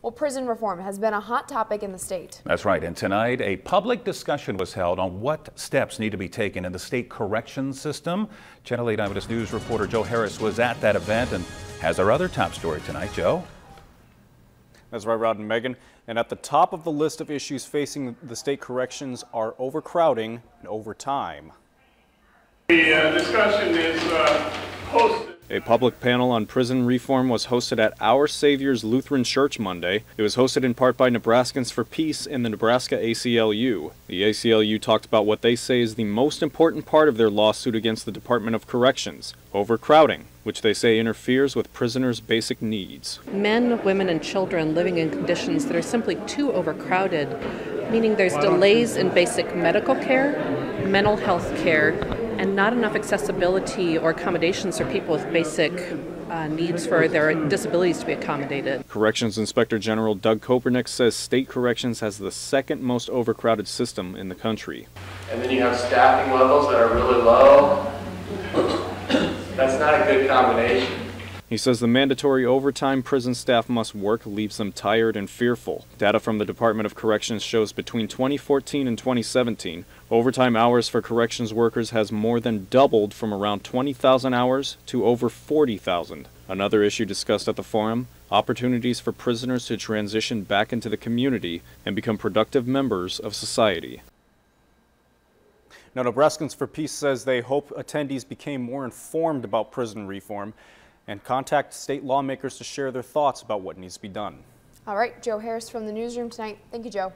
Well, prison reform has been a hot topic in the state. That's right. And tonight, a public discussion was held on what steps need to be taken in the state corrections system. Channel 8 Eyewitness News reporter Joe Harris was at that event and has our other top story tonight. Joe? That's right, Rod and Megan. And at the top of the list of issues facing the state corrections are overcrowding and overtime. The discussion is hosted. A public panel on prison reform was hosted at Our Savior's Lutheran Church Monday. It was hosted in part by Nebraskans for Peace and the Nebraska ACLU. The ACLU talked about what they say is the most important part of their lawsuit against the Department of Corrections, overcrowding, which they say interferes with prisoners' basic needs. Men, women, and children living in conditions that are simply too overcrowded, meaning there's delays in basic medical care, mental health care, and not enough accessibility or accommodations for people with basic needs for their disabilities to be accommodated. Corrections Inspector General Doug Kopernik says state corrections has the second most overcrowded system in the country. And then you have staffing levels that are really low. That's not a good combination. He says the mandatory overtime prison staff must work leaves them tired and fearful. Data from the Department of Corrections shows between 2014 and 2017, overtime hours for corrections workers has more than doubled from around 20,000 hours to over 40,000. Another issue discussed at the forum, opportunities for prisoners to transition back into the community and become productive members of society. Now, Nebraskans for Peace says they hope attendees became more informed about prison reform and contact state lawmakers to share their thoughts about what needs to be done. All right, Joe Harris from the newsroom tonight. Thank you, Joe.